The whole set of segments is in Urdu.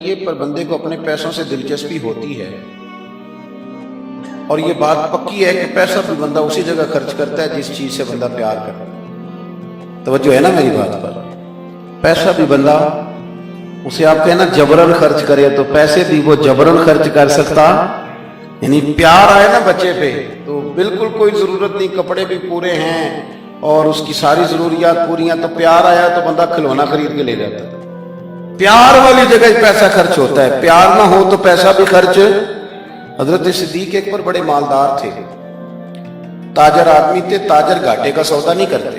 یہ پر بندے کو اپنے پیسوں سے دلچسپی ہوتی ہے اور یہ بات پکی ہے کہ پیسہ بھی بندہ اسی جگہ خرچ کرتا ہے جس چیز سے بندہ پیار کرتا ہے۔ توجہ ہے نا میری بات پر؟ پیسہ بھی بندہ اسے آپ کہنا جبرن خرچ کرے تو پیسے بھی وہ جبرن خرچ کر سکتا، یعنی پیار آئے نا بچے پہ تو بالکل کوئی ضرورت نہیں، کپڑے بھی پورے ہیں اور اس کی ساری ضروریات پوری ہیں، تو پیار آیا تو بندہ کھلونا خرید کے لے جاتا ہے۔ پیار والی جگہ پیسہ خرچ ہوتا ہے، پیار نہ ہو تو پیسہ بھی خرچ۔ حضرت صدیق ایک پر بڑے مالدار تھے، تاجر آدمی تھے، تاجر گھاٹے کا سودا نہیں کرتے،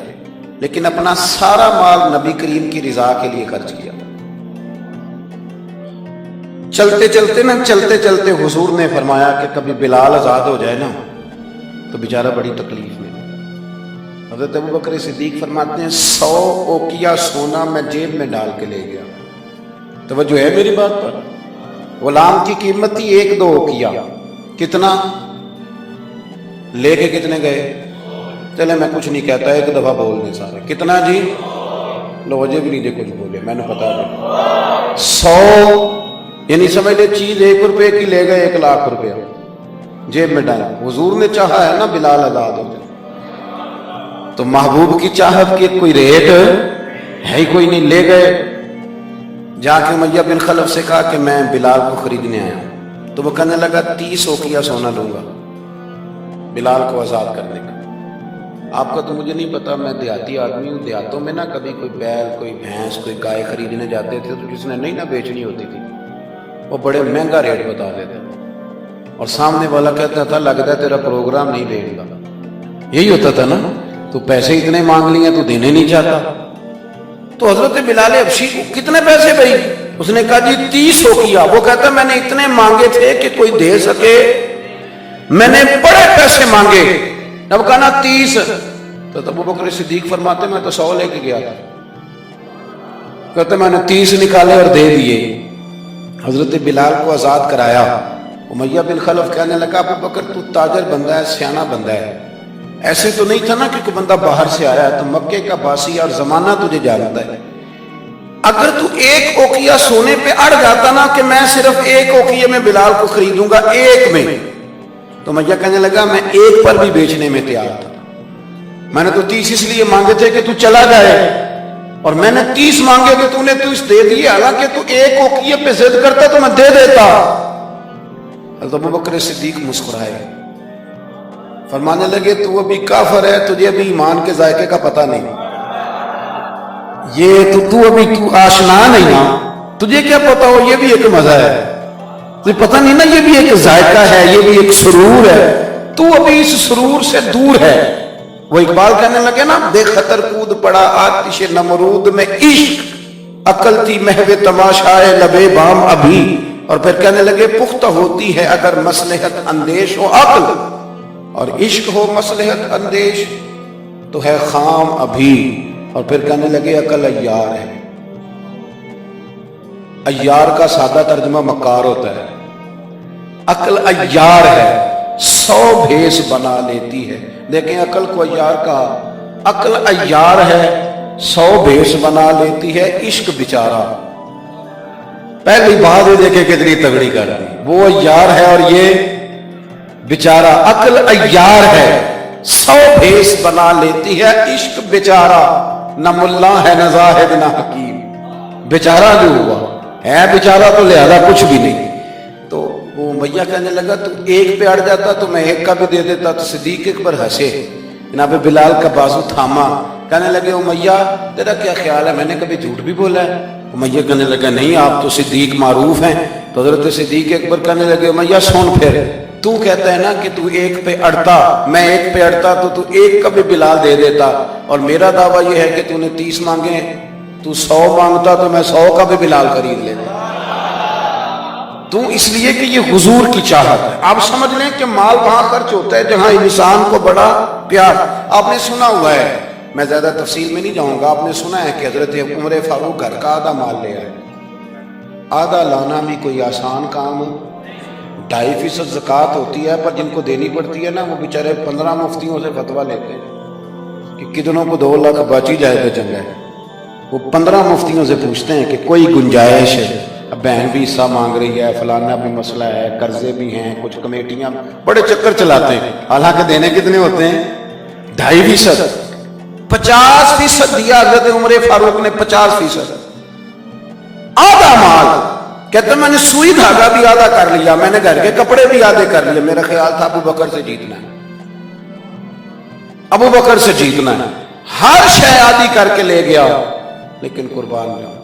لیکن اپنا سارا مال نبی کریم کی رضا کے لیے خرچ کیا۔ چلتے چلتے حضور نے فرمایا کہ کبھی بلال آزاد ہو جائے نا تو بیچارہ بڑی تکلیف میں۔ حضرت ابوبکر صدیق فرماتے ہیں 100 اوقیہ سونا میں جیب میں ڈال کے لے گیا۔ توجہ ہے میری بات پر؟ غلام کی قیمت تھی 1-2 اوقیہ، کتنا لے کے کتنے گئے؟ چلے میں کچھ نہیں کہتا، ایک دفعہ بول دیں سارے، کتنا جی؟ لو وجہ بھی نہیں دے کچھ بولے، میں نے پتا دے 100، یعنی سمجھ لے چیز 1 روپے کی لے گئے 1 لاکھ روپیہ جیب میں ڈالا۔ حضور نے چاہا ہے نا بلال آزاد ہو جائے، تو محبوب کی چاہت کی کوئی ریٹ ہے ہی کوئی نہیں، لے گئے۔ جا کے امیہ بن خلف سے کہا کہ میں بلال کو خریدنے آیا ہوں، تو وہ کہنے لگا 30 اوقیہ سونا لوں گا بلال کو آزاد کرنے کا۔ آپ کا تو مجھے نہیں پتا، میں دیہاتی آدمی ہوں، دیہاتوں میں نا کبھی کوئی بیل، کوئی بھینس، کوئی گائے خریدنے جاتے تھے تو جس نے نہیں نہ بیچنی ہوتی تھی وہ بڑے مہنگا ریٹ بتا دیتا اور سامنے والا کہتا تھا لگتا ہے تیرا پروگرام نہیں دیکھ گا، یہی ہوتا تھا نا، تو پیسے اتنے مانگ لیے تو دینے نہیں چاہتا۔ تو حضرت بلال حبشی کو کتنے پیسے بھائی؟ اس نے کہا جی 30 اوقیہ۔ وہ کہتا میں نے اتنے مانگے تھے کہ کوئی دے سکے، میں نے بڑے پیسے مانگے، اب کہا نا 30۔ تو ابوبکر صدیق فرماتے میں تو 100 لے کے گیا تھا، کہتا میں نے 30 نکالے اور دے دیے۔ حضرت بلال کو آزاد کرایا۔ امیہ بن خلف کہنے لگا ابوبکر تو تاجر بندہ ہے، سیانہ بندہ ہے، ایسے تو نہیں تھا نا کہ کوئی بندہ باہر سے آیا ہے، تو مکے کا باسی اور زمانہ تجھے جانتا ہے، اگر تو 1 اوقیہ سونے پہ اڑ جاتا نا کہ میں صرف 1 اوقیہ میں بلال کو خریدوں گا، 1 میں، تو میاں کہنے لگا میں 1 پر بھی بیچنے میں تیار تھا، میں نے تو 30 اس لیے مانگے تھے کہ تو چلا جائے، اور میں نے 30 مانگے کہ تو نے 30 دے دیے، حالانکہ تو 1 اوقیہ پہ ضد کرتا تو میں دے دیتا۔ حضرت ابوبکر صدیق مسکرائے، فرمانے لگے تو ابھی کافر ہے، تجھے ابھی ایمان کے ذائقے کا پتہ نہیں، یہ تو ابھی آشنا نہیں نا، تجھے کیا پتا ہو یہ بھی ایک مزہ ہے، تجھے پتہ نہیں نا یہ بھی ایک ذائقہ ہے، یہ بھی ایک سرور ہے، تو ابھی اس سرور سے دور ہے۔ وہ اقبال کہنے لگے نا بے خطر کود پڑا آتش نمرود میں عشق، عقل تھی محو تماشائے لبے بام ابھی، اور پھر کہنے لگے پختہ ہوتی ہے اگر مصلحت اندیش ہو عقل، اور عشق ہو مصلحت اندیش تو ہے خام ابھی، اور پھر کہنے لگے عقل عیار ہے۔ عیار کا سادہ ترجمہ مکار ہوتا ہے، عقل عیار ہے، 100 بھیس بنا لیتی ہے، دیکھیں عقل کو عیار کہا، عقل عیار ہے 100 بھیس بنا لیتی ہے، عشق بیچارہ پہلی بات یہ دیکھیں کتنی تگڑی کر دی، وہ عیار ہے اور یہ بیچارہ، عقل عیار ہے 100 بھیس بنا لیتی ہے، عشق بیچارہ نہ ملا ہے نہ زاہد نہ حکیم، بیچارہ جو ہوا ہے بیچارہ تو لہذا کچھ بھی نہیں۔ تو وہ میاں کہنے لگا تو 1 پہ اڑ جاتا تو میں 1 کا بھی دے دیتا، تو صدیق اکبر ہنسے، جناب بلال کا بازو تھاما، کہنے لگے امیہ تیرا کیا خیال ہے میں نے کبھی جھوٹ بھی بولا ہے؟ امیہ کہنے لگا نہیں آپ تو صدیق معروف ہیں۔ تو حضرت صدیق اکبر کہنے لگے امیہ سن پھر تو کہتا ہے نا کہ تو 1 پہ اڑتا، میں 1 پہ اڑتا تو 1 کا بھی بلال دے دیتا، اور میرا دعویٰ یہ ہے کہ تو نے 30 مانگے، تو 100 مانگتا تو میں 100 کا بھی بلال خرید لیتا، تو اس لیے کہ یہ حضور کی چاہت ہے۔ آپ سمجھ لیں کہ مال وہاں خرچ ہوتا ہے جہاں انسان کو بڑا پیار۔ آپ نے سنا ہوا ہے، میں زیادہ تفصیل میں نہیں جاؤں گا، آپ نے سنا ہے کہ حضرت عمر فاروق گھر کا آدھا مال لے آئے، آدھا لانا بھی کوئی آسان کام ہو، 2.5% زکوٰۃ ہوتی ہے، پر جن کو دینی پڑتی ہے نا وہ بیچارے 15 مفتیوں سے فتویٰ لیتے ہیں کہ کتنوں کو 2 لاکھ بچی جائے تو چنگا ہے، وہ 15 مفتیوں سے پوچھتے ہیں کہ کوئی گنجائش ہے، اب بہن بھی حصہ مانگ رہی ہے، فلانا بھی مسئلہ ہے، قرضے بھی ہیں، کچھ کمیٹیاں، بڑے چکر چلاتے ہیں، حالانکہ دینے کتنے ہوتے ہیں؟ 2.5%، 50% دیا حضرت عمر فاروق نے، 50%، آدھا مال۔ کہتے میں نے سوئی دھاگا بھی آدھا کر لیا، میں نے گھر کے کپڑے بھی آدھے کر لیے، میرا خیال تھا ابو بکر سے جیتنا ہے، ابو بکر سے جیتنا ہے، ہر شے آدھی کر کے لے گیا، لیکن قربان جاؤں،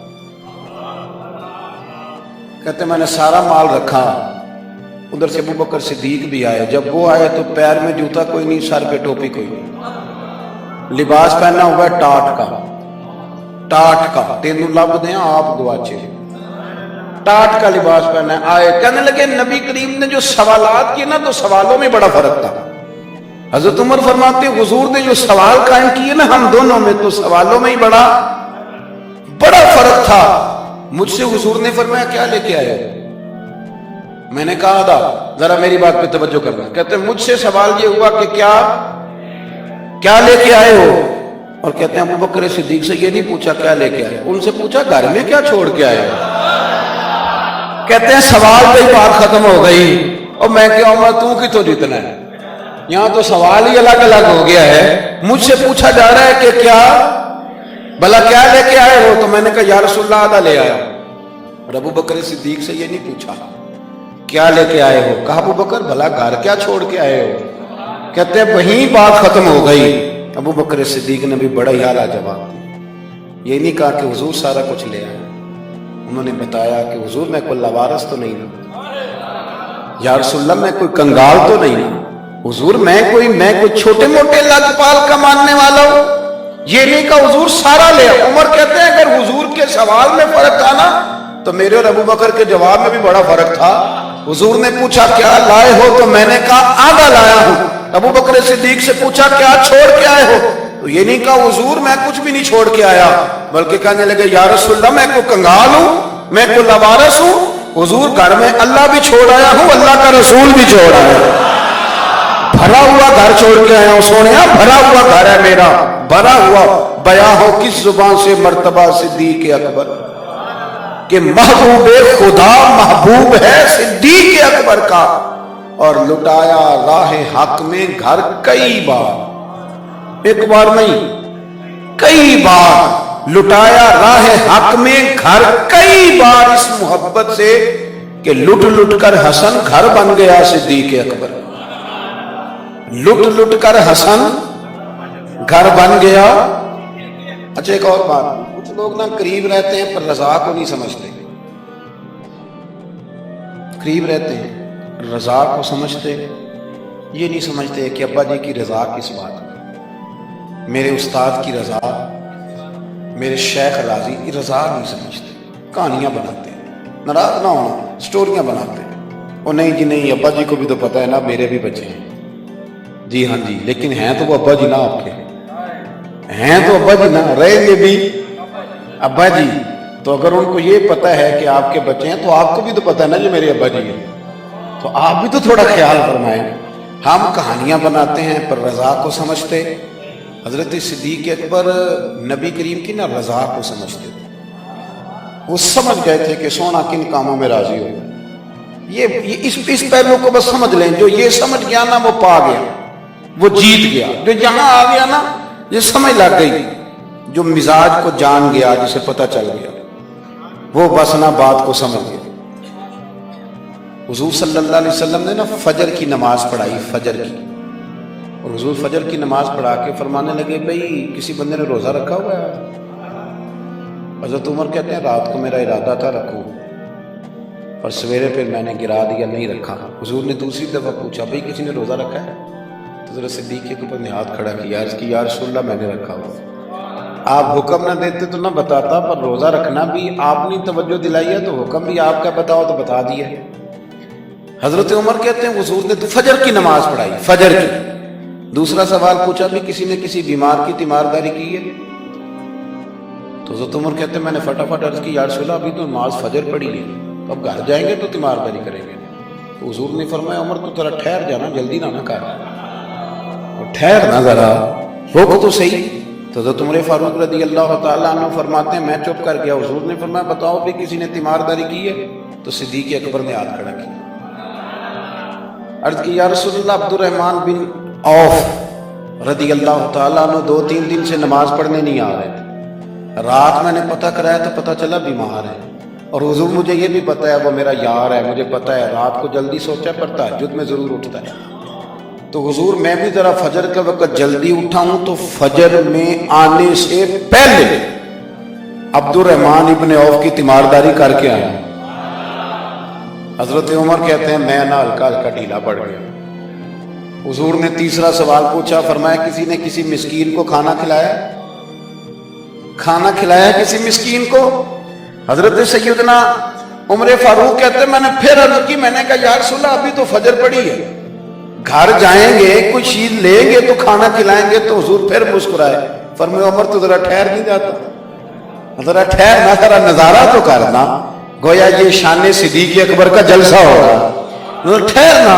کہتے میں نے سارا مال رکھا، ادھر سے ابو بکر صدیق بھی آئے، جب وہ آئے تو پیر میں جوتا کوئی نہیں، سر پہ ٹوپی کوئی نہیں، لباس پہنا ہوا ہے ٹاٹ کا، تینوں لب دیں آپ گواچے، ٹاٹ کا لباس پہنا ہے، آئے، کہنے لگے نبی کریم نے جو سوالات کیے نا تو سوالوں میں بڑا فرق تھا۔ حضرت عمر فرماتے ہیں حضور نے جو سوال قائم کیے نا ہم دونوں میں، تو سوالوں میں ہی بڑا فرق تھا۔ مجھ سے حضور نے فرمایا کیا لے کے آئے؟ میں نے کہا تھا ذرا میری بات پہ توجہ کرنا، کہتے ہیں مجھ سے سوال یہ ہوا کہ کیا لے کے آئے ہو، اور کہتے ہیں ابو بکر صدیق سے یہ نہیں پوچھا کیا لے کے آئے، ان سے پوچھا گھر میں کیا چھوڑ کے آئے ہو۔ کہتے ہیں سوال پہ ہی بات ختم ہو گئی، اور میں کیا ہوں تو کتوں جتنا ہے، یہاں تو سوال ہی الگ الگ ہو گیا ہے، مجھ سے پوچھا جا رہا ہے کہ بھلا کیا لے کے آئے ہو، تو میں نے کہا یا رسول اللہ آدھا لے آیا، اور ابو بکر صدیق سے یہ نہیں پوچھا کیا لے کے آئے ہو، کہا ابو بکر بھلا گھر کیا چھوڑ کے آئے ہو، کہتے ہیں وہیں بات ختم ہو گئی۔ ابو بکر صدیق نے بھی بڑا ہی اعلیٰ جواب دیا، یہ نہیں کہا کہ حضور سارا کچھ لے آئے، انہوں نے بتایا کہ حضور میں کوئی لوارث تو نہیں ہوں، یا رسول اللہ میں کوئی کنگال تو نہیں ہوں، حضور میں کوئی چھوٹے موٹے لاجپال کا ماننے والا ہوں، یہ نہیں کہا حضور سارا لے آؤ۔ عمر کہتے ہیں اگر حضور کے سوال میں فرق تھا نا تو میرے اور ابو بکر کے جواب میں بھی بڑا فرق تھا۔ حضور نے پوچھا کیا لائے ہو تو میں نے کہا آدھا لایا ہوں، ابو بکر صدیق سے پوچھا کیا چھوڑ کے آئے ہو، تو یہ نہیں کہا حضور میں کچھ بھی نہیں چھوڑ کے آیا، بلکہ کہنے لگے یا رسول اللہ میں کوئی کنگال ہوں، میں کوئی لوارث ہوں، حضور گھر میں اللہ بھی چھوڑ آیا ہوں، اللہ کا رسول بھی چھوڑ آیا ہوں، بھرا ہوا گھر چھوڑ کے آیا ہوں، سونیا بھرا ہوا گھر ہے میرا، بھرا ہوا، بیاں ہو کس زبان سے مرتبہ صدیق اکبر کہ محبوب خدا محبوب ہے صدیق اکبر کا، اور لٹایا راہ حق میں گھر کئی بار، ایک بار نہیں کئی بار لٹایا راہ حق میں گھر کئی بار، اس محبت سے کہ لٹ لٹ کر حسن گھر بن گیا صدیق اکبر، لٹ لٹ کر حسن گھر بن گیا۔ اچھا ایک اور بات، کچھ لوگ نا قریب رہتے ہیں پر رضا کو نہیں سمجھتے، قریب رہتے ہیں رضا کو سمجھتے، یہ نہیں سمجھتے کہ ابا جی کی رضا کس بات میں، میرے استاد کی رضا، میرے شیخ راضی کی رضا نہیں سمجھتے، کہانیاں بناتے ہیں، ناراض نہ ہونا، سٹوریاں بناتے ہیں، وہ نہیں جی نہیں ابا جی کو بھی تو پتہ ہے نا میرے بھی بچے ہیں، جی ہاں جی لیکن ہیں تو وہ ابا جی نہ آپ کے، ہیں تو ابا جی نہ، رہیں گے بھی ابا جی، تو اگر ان کو یہ پتہ ہے کہ آپ کے بچے ہیں تو آپ کو بھی تو پتہ ہے نا جو میرے ابا جی ہیں، تو آپ بھی تو تھوڑا خیال فرمائیں۔ ہم کہانیاں بناتے ہیں پر رضا کو سمجھتے، حضرت صدیق اکبر نبی کریم کی نا رضا کو سمجھتے تھے، وہ سمجھ گئے تھے کہ سونا کن کاموں میں راضی ہو، یہ اس پہلو کو بس سمجھ لیں، جو یہ سمجھ گیا نا وہ پا گیا، وہ جیت گیا، جو یہاں آ گیا نا یہ سمجھ لگ گئی، جو مزاج کو جان گیا، جسے پتہ چل گیا وہ بس نا بات کو سمجھ گیا۔ حضور صلی اللہ علیہ وسلم نے نا فجر کی نماز پڑھائی، فجر کی، اور حضور فجر کی نماز پڑھا کے فرمانے لگے بھئی کسی بندے نے روزہ رکھا ہوا ہے؟ حضرت عمر کہتے ہیں رات کو میرا ارادہ تھا رکھوں، اور سویرے پھر میں نے گرا دیا نہیں رکھا۔ حضور نے دوسری دفعہ پوچھا بھئی کسی نے روزہ رکھا ہے؟ تو حضرت صدیق کے اوپر نے ہاتھ کھڑا کیا، عرض کی یا رسول اللہ میں نے رکھا ہوا۔ آپ حکم نہ دیتے تو نہ بتاتا، پر روزہ رکھنا بھی آپ نے توجہ دلائی ہے تو حکم بھی آپ کا بتاؤ تو بتا دیا۔ حضرت عمر کہتے ہیں حضور نے تو فجر کی نماز پڑھائی، فجر کی۔ دوسرا سوال پوچھا بھی کسی نے کسی بیمار کی تیمارداری کی ہے؟ تو حضرت عمر کہتے ہیں میں نے فٹافٹ عرض کی یا رسول اللہ ابھی تو نماز فجر پڑھی ہے، تو اب گھر جائیں گے تو تیمارداری کریں گے۔ تو حضور نے فرمایا عمر تو ذرا ٹھہر جانا، جلدی نہ کر، ٹھہر نہ ذرا، رک تو صحیح۔ تو تو حضرت عمر فاروق رضی اللہ تعالیٰ عنہ فرماتے ہیں میں چپ کر گیا. حضور نے فرمایا بتاؤ بھی کسی نے تیمارداری کی ہے؟ تو صدیق اکبر نے ہاتھ کھڑا کیا. عرض کی یا رسول اللہ عبد الرحمن بن عوف رضی اللہ تعالیٰ عنہ 2-3 دن سے نماز پڑھنے نہیں آ رہے تھے. رات میں نے پتہ کرایا تو پتہ چلا بیمار ہے. اور حضور مجھے یہ بھی پتہ ہے وہ میرا یار ہے, مجھے پتہ ہے رات کو جلدی سوچا ہے, پر تہجد میں ضرور اٹھتا ہے. تو حضور میں بھی ذرا فجر کے وقت جلدی اٹھا ہوں تو فجر میں آنے سے پہلے عبد الرحمن ابن عوف کی تیمارداری کر کے آیا. حضرت عمر کہتے ہیں میں نا ہلکا ہلکا ڈھیلا پڑ گیا. حضور نے تیسرا سوال پوچھا, فرمایا کسی نے کسی مسکین کو کھانا کھلایا؟ کھانا کھلایا کسی مسکین کو؟ حضرت سیدنا عمر فاروق کہتے ہیں میں نے پھر عرض کی, میں نے کہا یا رسول اللہ ابھی تو فجر پڑی ہے, گھر جائیں گے کوئی چیز لیں گے تو کھانا کھلائیں گے. تو حضور پھر مسکرائے, فرمایا عمر تو ذرا ٹھہر نہیں جاتا, ذرا ٹھہر نہ, ذرا نظارہ تو کرنا, گویا یہ شان صدیق اکبر کا جلسہ ہوگا, ٹھہرنا.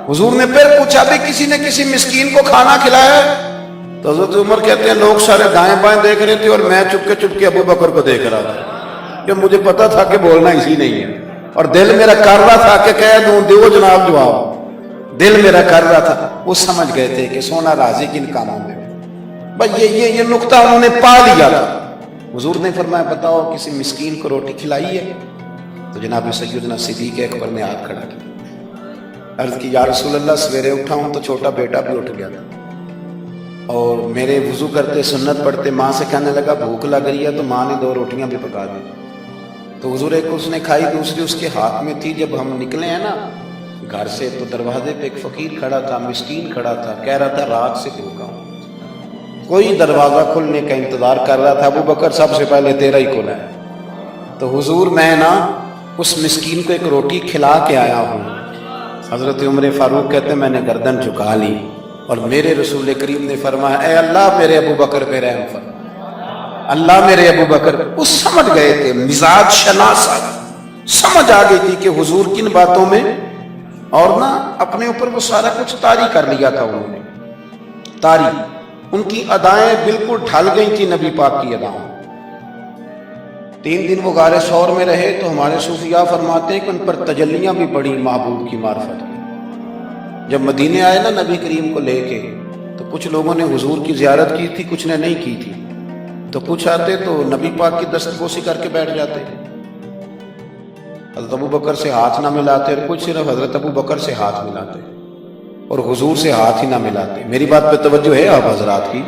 حضور نے پھر پوچھا بھی کسی نے کسی مسکین کو کھانا کھلایا ہے؟ تو حضرت عمر کہتے ہیں لوگ سارے دائیں بائیں دیکھ رہے تھے اور میں چپ کے ابو بکر کو دیکھ رہا تھا, کہ مجھے پتا تھا کہ بولنا اسی نہیں ہے, اور دل میرا کر رہا تھا کہ کہہ دوں دیو جناب جواب, دل میرا کر رہا تھا. وہ سمجھ گئے تھے کہ سونا راضی کن کاموں میں, بس یہ نقطہ انہوں نے پا لیا تھا. حضور نے فرمایا بتاؤ کسی مسکین کو روٹی کھلائی ہے؟ تو جناب سیدنا صدیق اکبر نے ہاتھ کھڑا کیا. عرض کی یا رسول اللہ سویرے اٹھا ہوں تو چھوٹا بیٹا بھی اٹھ گیا تھا, اور میرے وضو کرتے سنت پڑھتے ماں سے کہنے لگا بھوک لگ رہی ہے, تو ماں نے 2 روٹیاں بھی پکا دی. تو حضور ایک اس نے کھائی, دوسری اس کے ہاتھ میں تھی. جب ہم نکلے ہیں نا گھر سے تو دروازے پہ ایک فقیر کھڑا تھا, مسکین کھڑا تھا, کہہ رہا تھا رات سے بھوکا ہوں, کوئی دروازہ کھلنے کا انتظار کر رہا تھا. ابو بکر سب سے پہلے تیرا ہی کھلا ہے. تو حضور میں نا اس مسکین کو ایک روٹی کھلا کے آیا ہوں. حضرت عمر فاروق کہتے ہیں میں نے گردن جھکا لی, اور میرے رسول کریم نے فرمایا اے اللہ میرے ابو بکر پہ رحم فرما, اللہ میرے ابو بکر. وہ سمجھ گئے تھے, مزاج شناس سمجھ آ گئی تھی کہ حضور کن باتوں میں, اور نہ اپنے اوپر وہ سارا کچھ طاری کر لیا تھا. انہوں نے طاری, ان کی ادائیں بالکل ڈھل گئی تھی نبی پاک کی ادائیں. 3 دن وہ غار ثور میں رہے تو ہمارے صوفیاء فرماتے ہیں کہ ان پر تجلیاں بھی پڑی محبوب کی معرفت کی. جب مدینے آئے نا نبی کریم کو لے کے, تو کچھ لوگوں نے حضور کی زیارت کی تھی, کچھ نے نہیں کی تھی. تو کچھ آتے تو نبی پاک کی دستبوسی کر کے بیٹھ جاتے, حضرت ابو بکر سے ہاتھ نہ ملاتے, اور کچھ صرف حضرت ابو بکر سے ہاتھ ملاتے اور حضور سے ہاتھ ہی نہ ملاتے. میری بات پہ توجہ ہے آپ حضرات کی؟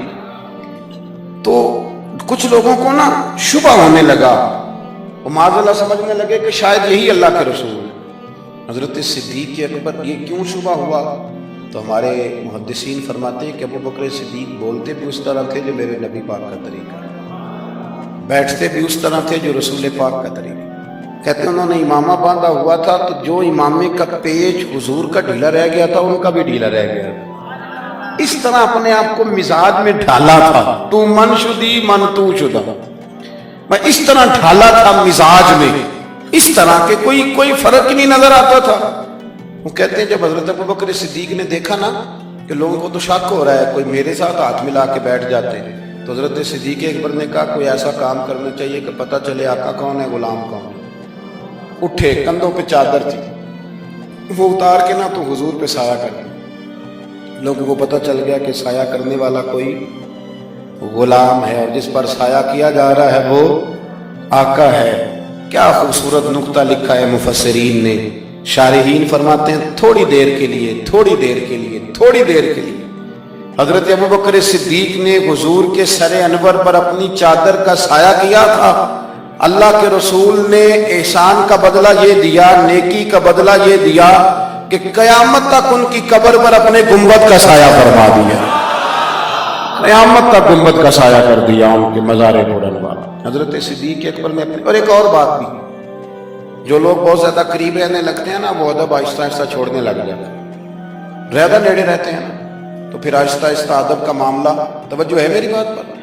تو کچھ لوگوں کو نا شبہ ہونے لگا, وہ معاذ اللہ سمجھنے لگے کہ شاید یہی اللہ کے رسول ہیں. حضرت صدیق اکبر یہ کیوں شبہ ہوا؟ تو ہمارے محدثین فرماتے ہیں کہ ابو بکر صدیق بولتے بھی اس طرح تھے جو میرے نبی پاک کا طریقہ, بیٹھتے بھی اس طرح تھے جو رسول پاک کا طریقہ. کہتے ہیں انہوں نے امامہ باندھا ہوا تھا, تو جو امامے کا پیچ حضور کا ڈھیلا رہ گیا تھا ان کا بھی ڈھیلا رہ گیا. اس طرح اپنے آپ کو مزاج میں ڈھالا تھا, تو من شدی من تو شدہ, میں اس طرح ڈھالا تھا مزاج میں, اس طرح کہ کوئی فرق ہی نہیں نظر آتا تھا. وہ کہتے ہیں جب حضرت ابو بکر صدیق نے دیکھا نا کہ لوگوں کو تو شک ہو رہا ہے, کوئی میرے ساتھ ہاتھ ملا کے بیٹھ جاتے ہیں, تو حضرت صدیق اکبر نے کہا کوئی ایسا کام کرنا چاہیے کہ پتہ چلے آقا کون ہے غلام کون ہے. اٹھے, کندھوں پہ چادر تھی, وہ اتار کے نا تو حضور پہ سایہ کر دیا. لوگوں کو پتہ چل گیا کہ سایہ کرنے والا کوئی غلام ہے, اور جس پر سایہ کیا جا رہا ہے وہ آقا ہے. کیا خوبصورت نقطہ لکھا ہے مفسرین نے. شارحین فرماتے ہیں تھوڑی دیر کے لیے حضرت ابو بکر صدیق نے حضور کے سر انور پر اپنی چادر کا سایہ کیا تھا. اللہ کے رسول نے احسان کا بدلہ یہ دیا, نیکی کا بدلہ یہ دیا کہ قیامت تک ان کی قبر پر اپنے گنبد کا سایہ فرما دیا, قیامت تک گنبد کا سایہ کر دیا ان کے مزار پر انوار. حضرت صدیق اکبر نے اپنی, اور ایک اور بات بھی, جو لوگ بہت زیادہ قریب رہنے لگتے ہیں نا وہ ادب آہستہ آہستہ چھوڑنے لگ جاتے ہیں. زیادہ نیڑے رہتے ہیں تو پھر آہستہ آہستہ ادب کا معاملہ, توجہ ہے میری بات پر؟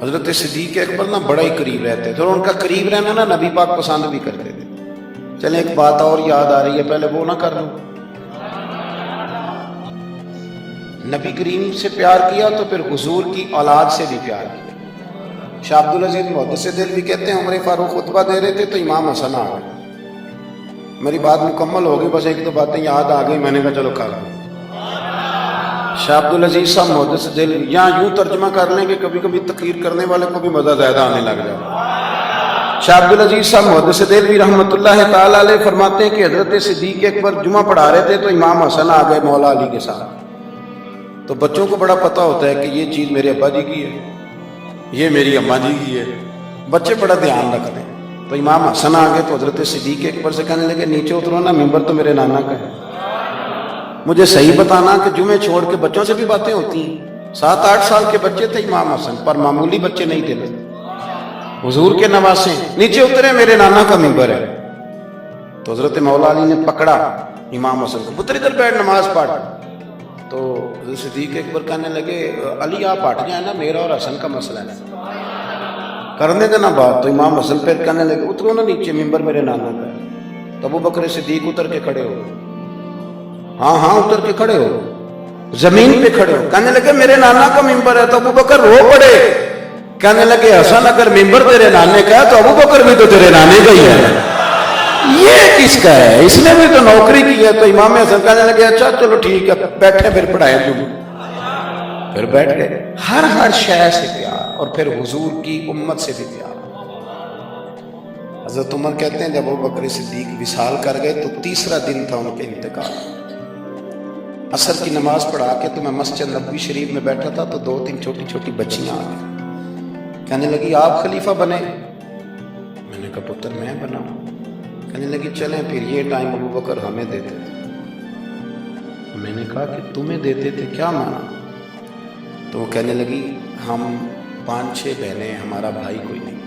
حضرت صدیق اکبر نا بڑا ہی قریب رہتے تھے, اور ان کا قریب رہنا نا نبی پاک پسند بھی کرتے تھے. چلیں ایک بات اور یاد آ رہی ہے, پہلے وہ نہ کر لوں. نبی کریم سے پیار کیا تو پھر حضور کی اولاد سے بھی پیار کیا۔ شاہ عبدالعزیز محدث دہلوی بھی کہتے ہیں عمر فاروق خطبہ دے رہے تھے تو امام حسن آ گئے، میری بات مکمل ہو گئی، بس ایک دو باتیں یاد آ گئی، میں نے کہا چلو کھا لوں۔ شاہ عبدالعزیز صاحب محدث دہلوی یہاں یوں ترجمہ کر لیں کہ کبھی کبھی تقریر کرنے والے کو بھی مزہ زیادہ آنے لگ جائے۔ شاہ عبدالعزیز صاحب محدث دہلوی رحمۃ اللہ تعالی علیہ فرماتے ہیں کہ حضرت صدیق اکبر جمعہ پڑھا رہے تھے تو امام حسن آ گئے مولا علی کے ساتھ۔ تو بچوں کو بڑا پتہ ہوتا ہے کہ یہ چیز میرے ابا جی کی ہے، یہ میری اماں جی کی ہے، بچے بڑا دھیان رکھتے ہیں۔ تو امام حسن آ گئے تو حضرت صدیق اکبر سے کہنے لگے نیچے اترو نا، ممبر تو میرے نانا کا ہے، مجھے صحیح بتانا کہ جمعے چھوڑ کے بچوں سے بھی باتیں ہوتی ہیں۔ 7-8 سال کے بچے تھے امام حسن، پر معمولی بچے نہیں تھے، حضور کے نواسے، نیچے اترے میرے نانا کا ممبر ہے۔ تو حضرت مولا علی نے پکڑا امام حسن کو، پتر ادھر بیٹھ نماز پڑھ۔ تو حضرت صدیق اکبر کہنے لگے علی آپ ہٹ جائیں نا، میرا اور حسن کا مسئلہ ہے، کرنے دینا بات۔ تو امام حسن پھر کہنے لگے اترو نا نیچے، ممبر میرے نانا کا ہے۔ تو ابو بکر صدیق اتر کے کھڑے ہو، ہاں اتر کے کھڑے ہو، زمین پہ کھڑے ہو، کہنے لگے میرے نانا کا ممبر ہے۔ تو ابو بکر رو پڑے، کہنے لگے حسن اگر ممبر تیرے نانے کا ہے تو ابو بکر بھی تو تیرے نانے کا ہی ہے، یہ کس کا ہے، اس نے بھی تو نوکری کی ہے۔ تو امام حسن کہنے لگے اچھا چلو ٹھیک ہے، بیٹھے پھر پڑھائے جمعہ، پھر بیٹھ گئے۔ ہر شے سے پیار، اور پھر حضور کی امت سے بھی پیار۔ حضرت عمر کہتے ہیں جب ابو بکر صدیق وصال کر گئے تو تیسرا دن تھا ان کے انتقال۔ عصر کی نماز پڑھا کے تو میں مسجد نبوی شریف میں بیٹھا تھا تو 2-3 چھوٹی چھوٹی بچیاں آ گئی، کہنے لگی آپ خلیفہ بنے؟ میں نے کہا پتر میں بنا۔ کہنے لگی چلیں پھر یہ ٹائم ابو بکر ہمیں دیتے تھے۔ میں نے کہا کہ تمہیں دیتے تھے، کیا مانا؟ تو وہ کہنے لگی ہم 5-6 بہنیں، ہمارا بھائی کوئی نہیں،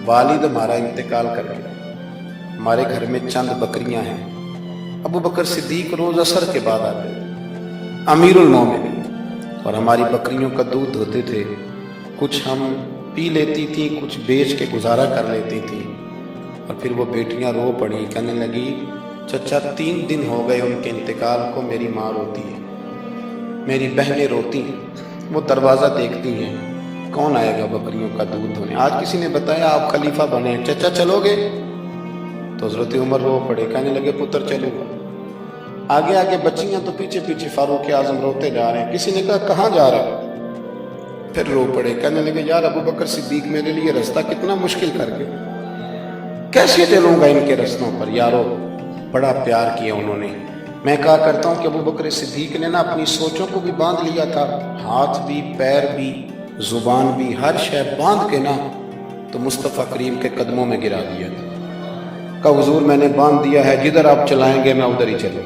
والد ہمارا انتقال کر گیا، ہمارے گھر میں چند بکریاں ہیں۔ ابو بکر صدیق روز عصر کے بعد آتے، امیر المومنین، اور ہماری بکریوں کا دودھ دھوتے تھے، کچھ ہم پی لیتی تھیں، کچھ بیچ کے گزارا کر لیتی تھیں۔ اور پھر وہ بیٹیاں رو پڑی، کہنے لگی چچا 3 دن ہو گئے ان کے انتقال کو، میری ماں روتی ہے، میری بہنیں روتی ہیں، وہ دروازہ دیکھتی ہیں کون آئے گا بکریوں کا دودھ دھونے۔ آج کسی نے بتایا آپ خلیفہ بنے، چچا چلو گے؟ تو حضرت عمر رو پڑے، کہنے لگے پتر چلو گا۔ آگے آگے بچیاں تو پیچھے پیچھے فاروق اعظم روتے جا رہے ہیں۔ کسی نے کہا کہاں جا رہا ہے؟ پھر رو پڑے، کہنے لگے یار ابو بکر صدیق میرے لیے رستہ کتنا مشکل کر کے، کیسے چلوں گا ان کے رستوں پر؟ یارو بڑا پیار کیا انہوں نے۔ میں کہا کرتا ہوں کہ ابو بکر صدیق نے نا اپنی سوچوں کو بھی باندھ لیا تھا، ہاتھ بھی، پیر بھی، زبان بھی، ہر شے باندھ کے نا تو مصطفیٰ کریم کے قدموں میں گرا دیا تھا۔ کہا حضور میں نے باندھ دیا ہے، جدھر آپ چلائیں گے میں ادھر ہی چلوں۔